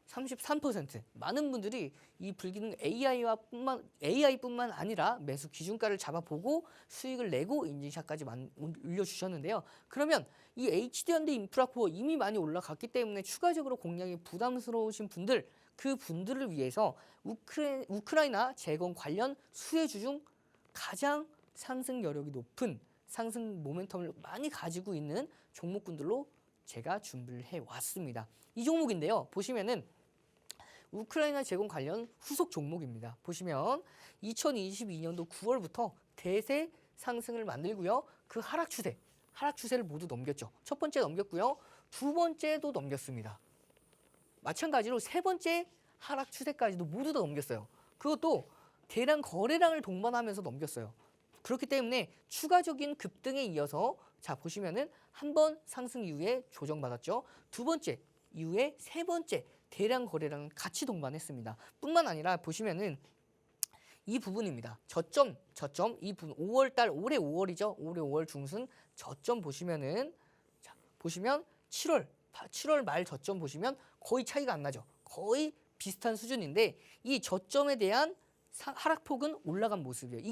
33% 많은 분들이 이 불기둥 AI뿐만 아니라 매수 기준가를 잡아보고 수익을 내고 인증샷까지 올려주셨는데요. 그러면 이 HD현대 인프라코어 이미 많이 올라갔기 때문에 추가적으로 공략이 부담스러우신 분들, 그 분들을 위해서 우크라이나 재건 관련 수혜주 중 가장 상승 여력이 높은 상승 모멘텀을 많이 가지고 있는 종목군들로 제가 준비를 해왔습니다. 이 종목인데요. 보시면은 우크라이나 재건 관련 후속 종목입니다. 보시면 2022년도 9월부터 대세 상승을 만들고요. 그 하락 추세를 모두 넘겼죠. 첫 번째 넘겼고요. 두 번째도 넘겼습니다. 마찬가지로 세 번째 하락 추세까지도 모두 다 넘겼어요. 그것도 대량 거래량을 동반하면서 넘겼어요. 그렇기 때문에 추가적인 급등에 이어서 자 보시면은 한 번 상승 이후에 조정받았죠. 두 번째 이후에 세 번째 대량 거래량을 같이 동반했습니다. 뿐만 아니라 보시면은 이 부분입니다. 저점 이 부분 5월달 올해 5월이죠. 올해 5월 중순 저점 보시면은 자 보시면 7월 말 저점 보시면 거의 차이가 안 나죠. 거의 비슷한 수준인데 이 저점에 대한 하락폭은 올라간 모습이에요.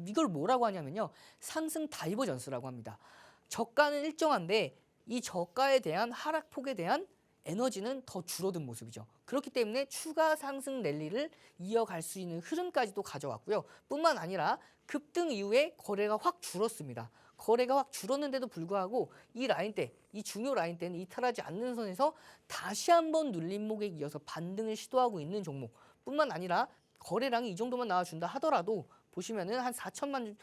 이걸 뭐라고 하냐면요. 상승 다이버전스라고 합니다. 저가는 일정한데 이 저가에 대한 하락폭에 대한 에너지는 더 줄어든 모습이죠. 그렇기 때문에 추가 상승 랠리를 이어갈 수 있는 흐름까지도 가져왔고요. 뿐만 아니라 급등 이후에 거래가 확 줄었습니다. 거래가 확 줄었는데도 불구하고 이 라인대, 이 중요 라인대는 이탈하지 않는 선에서 다시 한번 눌림목에 이어서 반등을 시도하고 있는 종목 뿐만 아니라 거래량이 이 정도만 나와준다 하더라도 보시면은 한 400만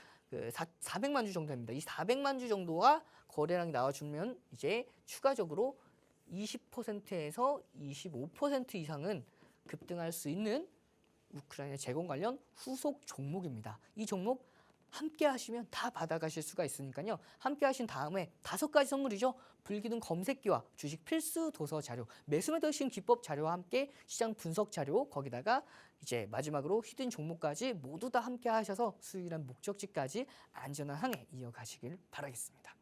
주 정도 됩니다. 이 400만 주 정도가 거래량이 나와주면 이제 추가적으로 20%에서 25% 이상은 급등할 수 있는 우크라이나 재건 관련 후속 종목입니다. 이 종목 함께 하시면 다 받아가실 수가 있으니까요. 함께 하신 다음에 5가지 선물이죠. 불기둥 검색기와 주식 필수 도서 자료, 매수 매도신 기법 자료와 함께 시장 분석 자료, 거기다가 이제 마지막으로 히든 종목까지 모두 다 함께 하셔서 수익이란 목적지까지 안전한 항해 이어가시길 바라겠습니다.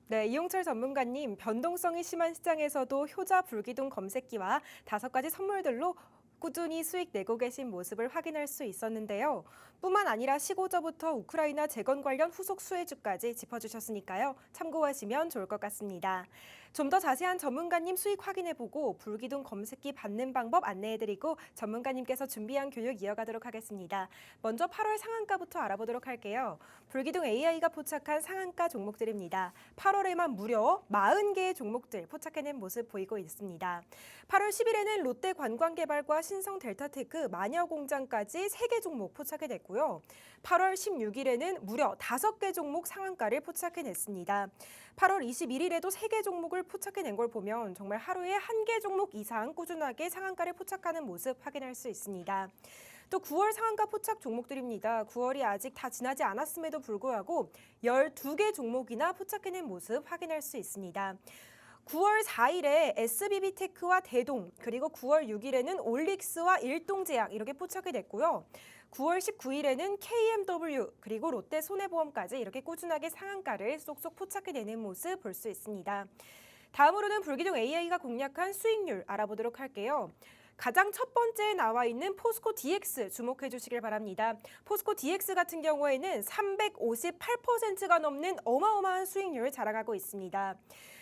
네, 이용철 전문가님, 변동성이 심한 시장에서도 효자 불기둥 검색기와 5가지 선물들로 꾸준히 수익 내고 계신 모습을 확인할 수 있었는데요. 뿐만 아니라 시고저부터 우크라이나 재건 관련 후속 수혜주까지 짚어주셨으니까요. 참고하시면 좋을 것 같습니다. 좀 더 자세한 전문가님 수익 확인해보고 불기둥 검색기 받는 방법 안내해드리고 전문가님께서 준비한 교육 이어가도록 하겠습니다. 먼저 8월 상한가부터 알아보도록 할게요. 불기둥 AI가 포착한 상한가 종목들입니다. 8월에만 무려 40개의 종목들 포착해낸 모습 보이고 있습니다. 8월 10일에는 롯데관광개발과 신성델타테크, 마녀공장까지 3개 종목 포착이 됐고요. 8월 16일에는 무려 5개 종목 상한가를 포착해냈습니다. 8월 21일에도 3개 종목을 포착해낸 걸 보면 정말 하루에 1개 종목 이상 꾸준하게 상한가를 포착하는 모습 확인할 수 있습니다. 또 9월 상한가 포착 종목들입니다. 9월이 아직 다 지나지 않았음에도 불구하고 12개 종목이나 포착해낸 모습 확인할 수 있습니다. 9월 4일에 SBB테크와 대동, 그리고 9월 6일에는 올릭스와 일동제약 이렇게 포착이 됐고요. 9월 19일에는 KMW 그리고 롯데 손해보험까지 이렇게 꾸준하게 상한가를 쏙쏙 포착해 내는 모습 볼 수 있습니다. 다음으로는 불기둥 AI가 공략한 수익률 알아보도록 할게요. 가장 첫 번째에 나와 있는 포스코 DX 주목해 주시길 바랍니다. 포스코 DX 같은 경우에는 358%가 넘는 어마어마한 수익률을 자랑하고 있습니다.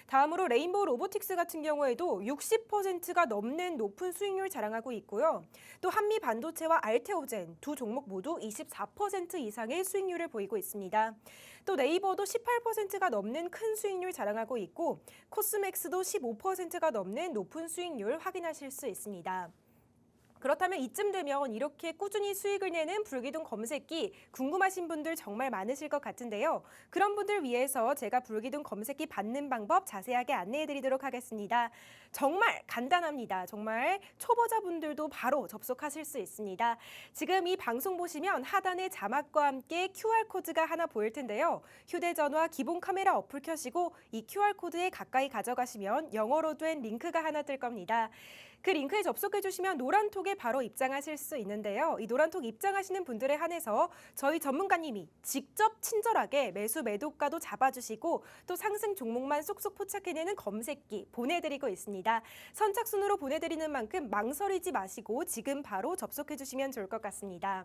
다음으로 레인보우 로보틱스 같은 경우에도 60%가 넘는 높은 수익률을 자랑하고 있고요. 또 한미 반도체와 알테오젠 두 종목 모두 24% 이상의 수익률을 보이고 있습니다. 또 네이버도 18%가 넘는 큰 수익률 자랑하고 있고 코스맥스도 15%가 넘는 높은 수익률 확인하실 수 있습니다. 그렇다면 이쯤 되면 이렇게 꾸준히 수익을 내는 불기둥 검색기 궁금하신 분들 정말 많으실 것 같은데요. 그런 분들 위해서 제가 불기둥 검색기 받는 방법 자세하게 안내해 드리도록 하겠습니다. 정말 간단합니다. 정말 초보자분들도 바로 접속하실 수 있습니다. 지금 이 방송 보시면 하단에 자막과 함께 QR코드가 하나 보일 텐데요. 휴대전화 기본 카메라 어플 켜시고 이 QR코드에 가까이 가져가시면 영어로 된 링크가 하나 뜰 겁니다. 그 링크에 접속해 주시면 노란톡에 바로 입장하실 수 있는데요. 이 노란톡 입장하시는 분들에 한해서 저희 전문가님이 직접 친절하게 매수 매도가도 잡아주시고 또 상승 종목만 쏙쏙 포착해내는 검색기 보내드리고 있습니다. 선착순으로 보내드리는 만큼 망설이지 마시고 지금 바로 접속해 주시면 좋을 것 같습니다.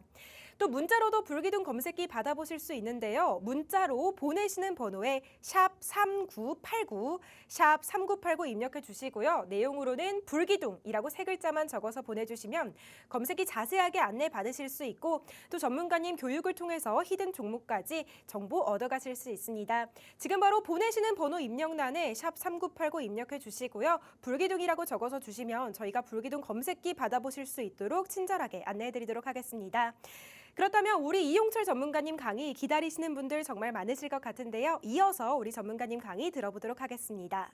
또 문자로도 불기둥 검색기 받아보실 수 있는데요. 문자로 보내시는 번호에 샵 3989, 샵 3989 입력해 주시고요. 내용으로는 불기둥이라고 세 글자만 적어서 보내주시면 검색기 자세하게 안내 받으실 수 있고 또 전문가님 교육을 통해서 히든 종목까지 정보 얻어가실 수 있습니다. 지금 바로 보내시는 번호 입력란에 샵 3989 입력해 주시고요. 불기둥이라고 적어서 주시면 저희가 불기둥 검색기 받아보실 수 있도록 친절하게 안내해 드리도록 하겠습니다. 그렇다면 우리 이용철 전문가님 강의 기다리시는 분들 정말 많으실 것 같은데요. 이어서 우리 전문가님 강의 들어보도록 하겠습니다.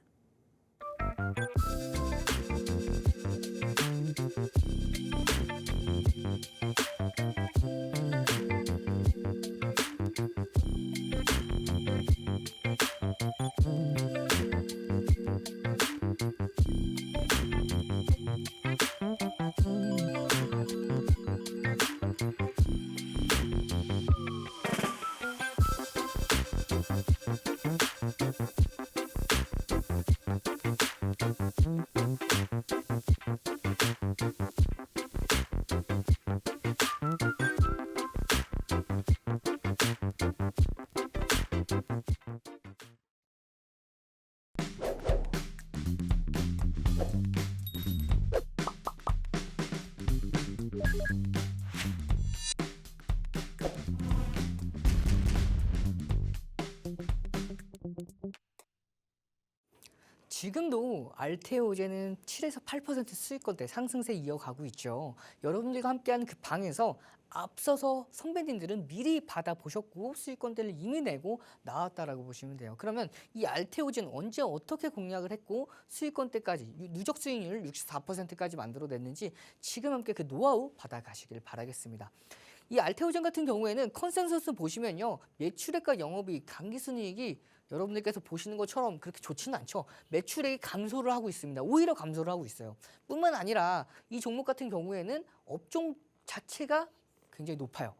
지금도 알테오젠은 7에서 8% 수익권대 상승세 이어가고 있죠. 여러분들과 함께하는 그 방에서 앞서서 선배님들은 미리 받아보셨고 수익권대를 이미 내고 나왔다라고 보시면 돼요. 그러면 이 알테오젠 언제 어떻게 공략을 했고 수익권대까지 누적 수익률 64%까지 만들어냈는지 지금 함께 그 노하우 받아가시길 바라겠습니다. 이 알테오젠 같은 경우에는 컨센서스 보시면요. 매출액과 영업이익, 당기순이익이 여러분들께서 보시는 것처럼 그렇게 좋지는 않죠. 매출액이 감소를 하고 있습니다. 오히려 감소를 하고 있어요. 뿐만 아니라 이 종목 같은 경우에는 업종 자체가 굉장히 높아요.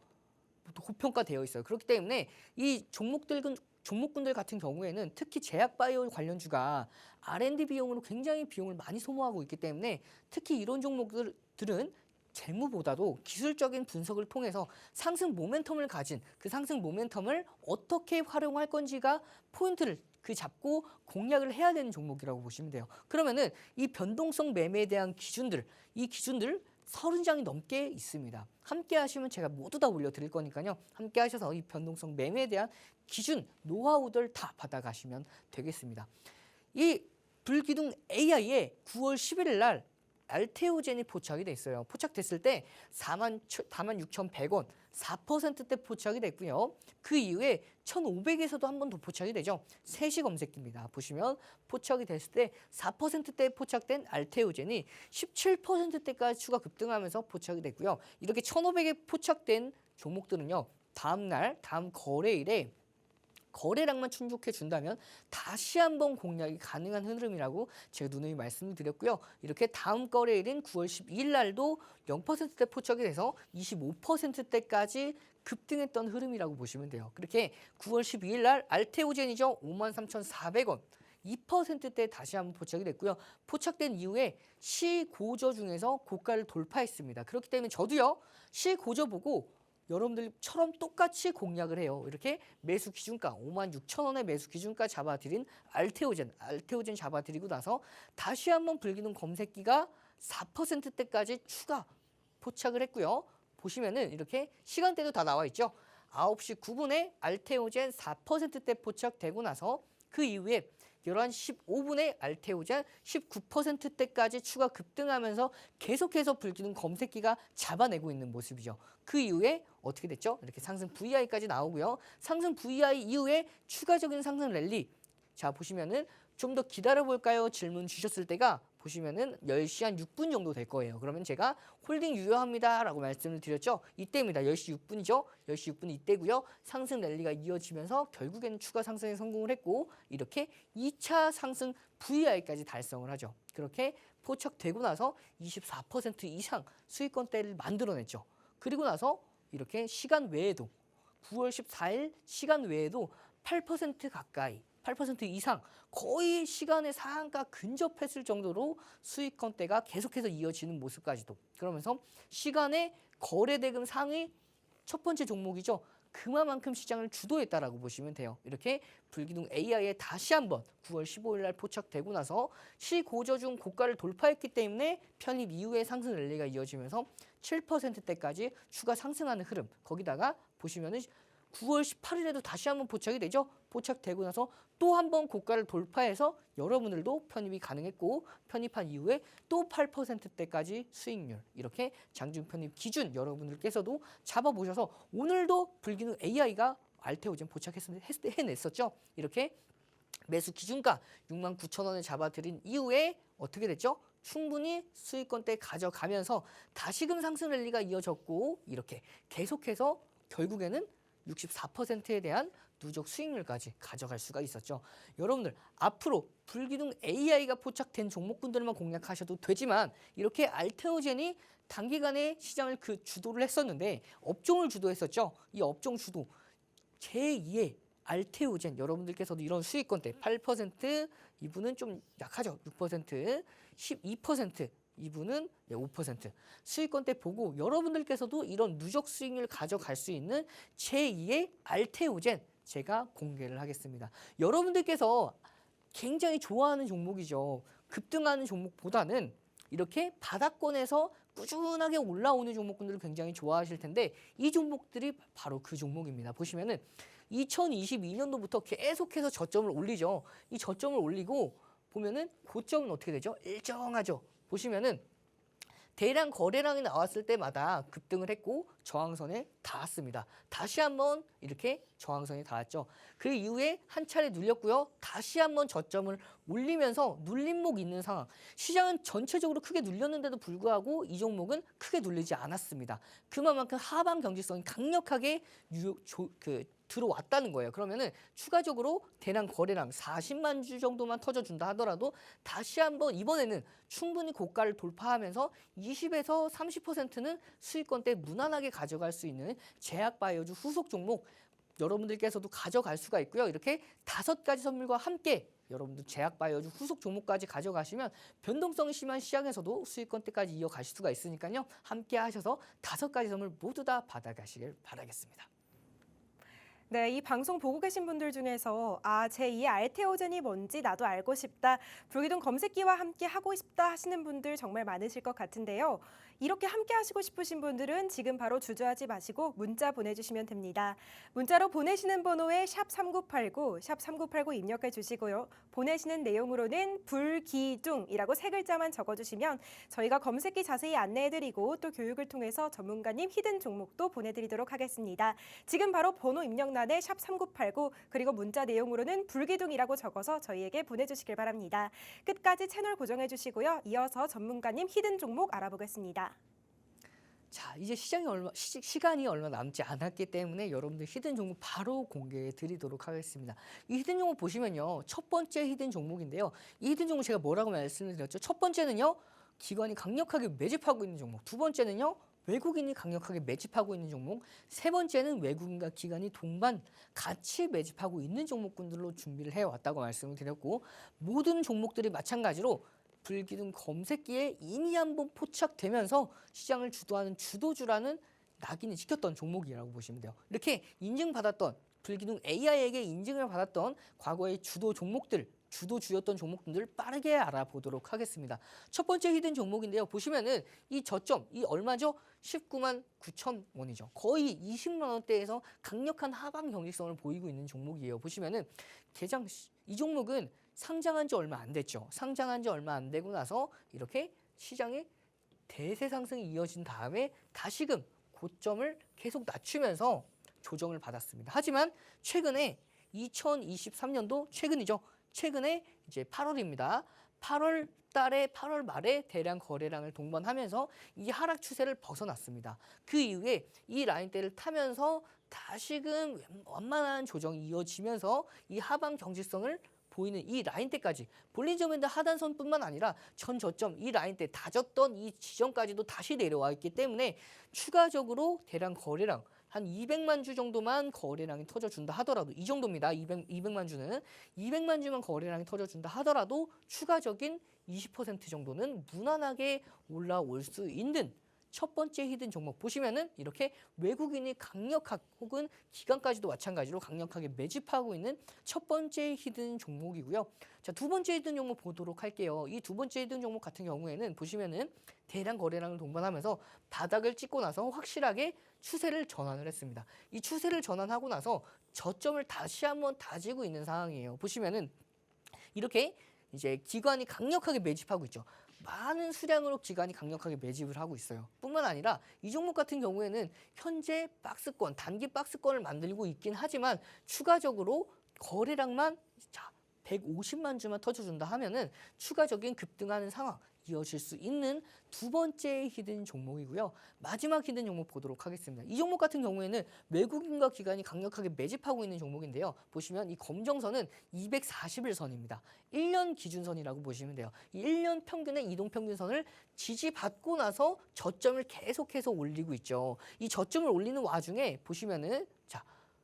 고평가되어 있어요. 그렇기 때문에 이 종목군들 같은 경우에는 특히 제약바이오 관련주가 R&D 비용으로 굉장히 비용을 많이 소모하고 있기 때문에 특히 이런 종목들은 재무보다도 기술적인 분석을 통해서 상승 모멘텀을 가진 그 상승 모멘텀을 어떻게 활용할 건지가 포인트를 잡고 공략을 해야 되는 종목이라고 보시면 돼요. 그러면은 이 변동성 매매에 대한 기준들, 이 기준들 30장이 넘게 있습니다. 함께 하시면 제가 모두 다 올려드릴 거니까요. 함께 하셔서 이 변동성 매매에 대한 기준, 노하우들 다 받아가시면 되겠습니다. 이 불기둥 AI에 9월 11일 날 알테오젠이 포착이 됐어요. 포착됐을 때 46,100원, 4%대 포착이 됐고요. 그 이후에 1,500에서도 한 번 더 포착이 되죠. 3시 검색기입니다. 보시면 포착이 됐을 때 4%대에 포착된 알테오젠이 17%대까지 추가 급등하면서 포착이 됐고요. 이렇게 1,500에 포착된 종목들은요. 다음 거래일에 거래량만 충족해 준다면 다시 한번 공략이 가능한 흐름이라고 제가 누누이 말씀을 드렸고요. 이렇게 다음 거래일인 9월 12일 날도 0%대 포착이 돼서 25%대까지 급등했던 흐름이라고 보시면 돼요. 그렇게 9월 12일 날 알테오젠이죠. 53,400원. 2%대 다시 한번 포착이 됐고요. 포착된 이후에 시고저 중에서 고가를 돌파했습니다. 그렇기 때문에 저도요. 시고저 보고 여러분들처럼 똑같이 공략을 해요. 이렇게 매수 기준가 56,000원의 매수 기준가 잡아드린 알테오젠 잡아드리고 나서 다시 한번 불기둥 검색기가 4%대까지 추가 포착을 했고요. 보시면은 이렇게 시간대도 다 나와 있죠. 9시 9분에 알테오젠 4%대 포착되고 나서 그 이후에 11시 15분에 알테오젠 19%대까지 추가 급등하면서 계속해서 불기둥 검색기가 잡아내고 있는 모습이죠. 그 이후에 어떻게 됐죠? 이렇게 상승 VI까지 나오고요. 상승 VI 이후에 추가적인 상승 랠리. 자, 보시면은 좀 더 기다려볼까요? 질문 주셨을 때가 보시면은 10시 한 6분 정도 될 거예요. 그러면 제가 홀딩 유효합니다 라고 말씀을 드렸죠. 이때입니다. 10시 6분이죠. 10시 6분 이때고요. 상승 랠리가 이어지면서 결국에는 추가 상승에 성공을 했고 이렇게 2차 상승 VI까지 달성을 하죠. 그렇게 포착되고 나서 24% 이상 수익권대를 만들어냈죠. 그리고 나서 이렇게 시간 외에도 9월 14일 시간 외에도 8% 가까이 8% 이상 거의 시간의 상한가 근접했을 정도로 수익권대가 계속해서 이어지는 모습까지도 그러면서 시간의 거래대금 상위 첫 번째 종목이죠. 그만큼 시장을 주도했다라고 보시면 돼요. 이렇게 불기둥 AI에 다시 한번 9월 15일 날 포착되고 나서 시고저 중 고가를 돌파했기 때문에 편입 이후에 상승 랠리가 이어지면서 7%대까지 추가 상승하는 흐름. 거기다가 보시면은 9월 18일에도 다시 한번 포착이 되죠. 포착되고 나서 또 한 번 고가를 돌파해서 여러분들도 편입이 가능했고 편입한 이후에 또 8%대까지 수익률 이렇게 장중 편입 기준 여러분들께서도 잡아보셔서 오늘도 불기둥 AI가 알테오젠 해냈었죠. 이렇게 매수 기준가 69,000원에 잡아드린 이후에 어떻게 됐죠? 충분히 수익권대 가져가면서 다시금 상승 랠리가 이어졌고 이렇게 계속해서 결국에는 64%에 대한 누적 수익률까지 가져갈 수가 있었죠. 여러분들 앞으로 불기둥 AI가 포착된 종목군들만 공략하셔도 되지만 이렇게 알테오젠이 단기간에 시장을 주도를 했었는데 업종을 주도했었죠. 이 업종 주도 제2의 알테오젠 여러분들께서도 이런 수익권대 8% 이분은 좀 약하죠. 6% 12% 이분은 5% 수익권대 보고 여러분들께서도 이런 누적 수익률 가져갈 수 있는 제2의 알테오젠 제가 공개를 하겠습니다. 여러분들께서 굉장히 좋아하는 종목이죠. 급등하는 종목보다는 이렇게 바닥권에서 꾸준하게 올라오는 종목군들을 굉장히 좋아하실 텐데 이 종목들이 바로 그 종목입니다. 보시면은 2022년도부터 계속해서 저점을 올리죠. 이 저점을 올리고 보면은 고점은 어떻게 되죠? 일정하죠. 보시면은 대량 거래량이 나왔을 때마다 급등을 했고 저항선에 닿았습니다. 다시 한번 이렇게 저항선에 닿았죠. 그 이후에 한 차례 눌렸고요. 다시 한번 저점을 올리면서 눌림목 있는 상황. 시장은 전체적으로 크게 눌렸는데도 불구하고 이 종목은 크게 눌리지 않았습니다. 그만큼 하방 경직성이 강력하게 들어왔다는 거예요. 그러면은 추가적으로 대량 거래량 40만 주 정도만 터져준다 하더라도 다시 한번 이번에는 충분히 고가를 돌파하면서 20에서 30%는 수익권대 무난하게 가져갈 수 있는 제약바이오주 후속 종목 여러분들께서도 가져갈 수가 있고요. 이렇게 5가지 선물과 함께 여러분들 제약바이오주 후속 종목까지 가져가시면 변동성이 심한 시장에서도 수익권대까지 이어가실 수가 있으니까요. 함께 하셔서 5가지 선물 모두 다 받아가시길 바라겠습니다. 네, 이 방송 보고 계신 분들 중에서 제2의 알테오젠이 뭔지 나도 알고 싶다. 불기둥 검색기와 함께 하고 싶다 하시는 분들 정말 많으실 것 같은데요. 이렇게 함께 하시고 싶으신 분들은 지금 바로 주저하지 마시고 문자 보내주시면 됩니다. 문자로 보내시는 번호에 샵3989, 샵3989 입력해 주시고요. 보내시는 내용으로는 불기둥이라고 3글자만 적어주시면 저희가 검색기 자세히 안내해드리고 또 교육을 통해서 전문가님 히든 종목도 보내드리도록 하겠습니다. 지금 바로 번호 입력란에 샵3989 그리고 문자 내용으로는 불기둥이라고 적어서 저희에게 보내주시길 바랍니다. 끝까지 채널 고정해 주시고요. 이어서 전문가님 히든 종목 알아보겠습니다. 자, 이제 시간이 얼마 남지 않았기 때문에 여러분들 히든 종목 바로 공개해 드리도록 하겠습니다. 이 히든 종목 보시면요. 첫 번째 히든 종목인데요. 이 히든 종목 제가 뭐라고 말씀을 드렸죠? 첫 번째는요. 기관이 강력하게 매집하고 있는 종목. 두 번째는요. 외국인이 강력하게 매집하고 있는 종목. 세 번째는 외국인과 기관이 동반 같이 매집하고 있는 종목군들로 준비를 해왔다고 말씀을 드렸고 모든 종목들이 마찬가지로 불기둥 검색기에 이미 한번 포착되면서 시장을 주도하는 주도주라는 낙인이 찍혔던 종목이라고 보시면 돼요. 이렇게 인증받았던 불기둥 AI에게 인증을 받았던 과거의 주도 종목들, 주도주였던 종목들 빠르게 알아보도록 하겠습니다. 첫 번째 히든 종목인데요. 보시면은 이 저점, 이 얼마죠? 19만 9천 원이죠. 거의 20만 원대에서 강력한 하방 경직성을 보이고 있는 종목이에요. 보시면은 이 종목은 상장한 지 얼마 안 됐죠. 상장한 지 얼마 안 되고 나서 이렇게 시장의 대세 상승이 이어진 다음에 다시금 고점을 계속 낮추면서 조정을 받았습니다. 하지만 최근에 2023년도 최근에 이제 8월입니다. 8월 달에 8월 말에 대량 거래량을 동반하면서 이 하락 추세를 벗어났습니다. 그 이후에 이 라인대를 타면서 다시금 완만한 조정이 이어지면서 이 하방 경직성을 보이는 이 라인대까지 볼린저 밴드 하단선뿐만 아니라 전 저점 이 라인대 다졌던 이 지점까지도 다시 내려와 있기 때문에 추가적으로 대량 거래량 한 200만 주 정도만 거래량이 터져준다 하더라도 이 정도입니다. 200만 주는 200만 주만 거래량이 터져준다 하더라도 추가적인 20% 정도는 무난하게 올라올 수 있는 첫 번째 히든 종목 보시면은 이렇게 외국인이 혹은 기관까지도 마찬가지로 강력하게 매집하고 있는 첫 번째 히든 종목이고요. 자, 두 번째 히든 종목 보도록 할게요. 이 두 번째 히든 종목 같은 경우에는 보시면은 대량 거래량을 동반하면서 바닥을 찍고 나서 확실하게 추세를 전환을 했습니다. 이 추세를 전환하고 나서 저점을 다시 한번 다지고 있는 상황이에요. 보시면은 이렇게 이제 기관이 강력하게 매집하고 있죠. 많은 수량으로 기관이 강력하게 매집을 하고 있어요. 뿐만 아니라 이 종목 같은 경우에는 현재 박스권, 단기 박스권을 만들고 있긴 하지만 추가적으로 거래량만 150만 주만 터져준다 하면은 추가적인 급등하는 상황 이어질 수 있는 두 번째 히든 종목이고요. 마지막 히든 종목 보도록 하겠습니다. 이 종목 같은 경우에는 외국인과 기관이 강력하게 매집하고 있는 종목인데요. 보시면 이 검정선은 240일선입니다. 1년 기준선이라고 보시면 돼요. 이 1년 평균의 이동평균선을 지지받고 나서 저점을 계속해서 올리고 있죠. 이 저점을 올리는 와중에 보시면은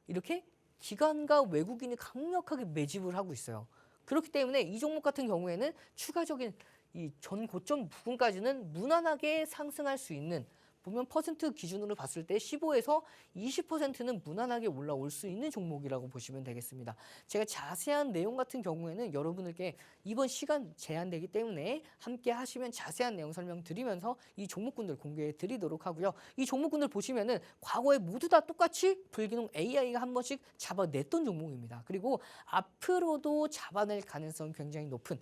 이렇게 기관과 외국인이 강력하게 매집을 하고 있어요. 그렇기 때문에 이 종목 같은 경우에는 추가적인 이 전 고점 부분까지는 무난하게 상승할 수 있는 보면 퍼센트 기준으로 봤을 때 15에서 20%는 무난하게 올라올 수 있는 종목이라고 보시면 되겠습니다. 제가 자세한 내용 같은 경우에는 여러분들께 이번 시간 제한되기 때문에 함께 하시면 자세한 내용 설명드리면서 이 종목군들 공개해 드리도록 하고요. 이 종목군들 보시면은 과거에 모두 다 똑같이 불기둥 AI가 한 번씩 잡아냈던 종목입니다. 그리고 앞으로도 잡아낼 가능성이 굉장히 높은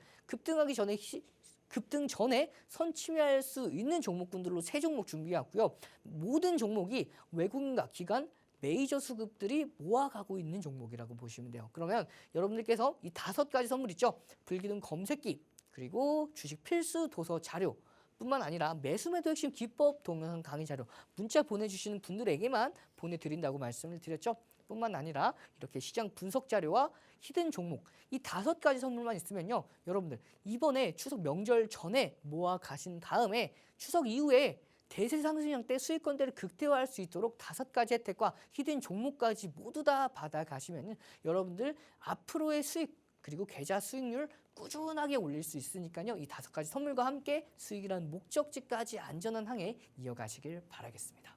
급등 전에 선취할 수 있는 종목군들로 세 종목 준비해왔고요. 모든 종목이 외국인과 기관, 메이저 수급들이 모아가고 있는 종목이라고 보시면 돼요. 그러면 여러분들께서 이 5가지 선물 있죠. 불기둥 검색기, 그리고 주식 필수 도서 자료, 뿐만 아니라 매수매도 핵심 기법 동영상 강의 자료 문자 보내주시는 분들에게만 보내드린다고 말씀을 드렸죠. 뿐만 아니라 이렇게 시장 분석 자료와 히든 종목 이 5가지 선물만 있으면요. 여러분들 이번에 추석 명절 전에 모아 가신 다음에 추석 이후에 대세 상승장 때 수익권대를 극대화할 수 있도록 5가지 혜택과 히든 종목까지 모두 다 받아가시면 여러분들 앞으로의 수익 그리고 계좌 수익률 꾸준하게 올릴 수 있으니까요. 이 5가지 선물과 함께 수익이란 목적지까지 안전한 항해 이어가시길 바라겠습니다.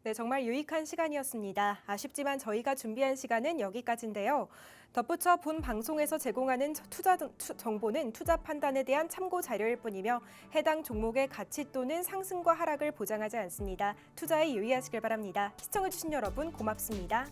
네, 정말 유익한 시간이었습니다. 아쉽지만 저희가 준비한 시간은 여기까지인데요. 덧붙여 본 방송에서 제공하는 투자 정보는 투자 판단에 대한 참고 자료일 뿐이며 해당 종목의 가치 또는 상승과 하락을 보장하지 않습니다. 투자에 유의하시길 바랍니다. 시청해주신 여러분 고맙습니다.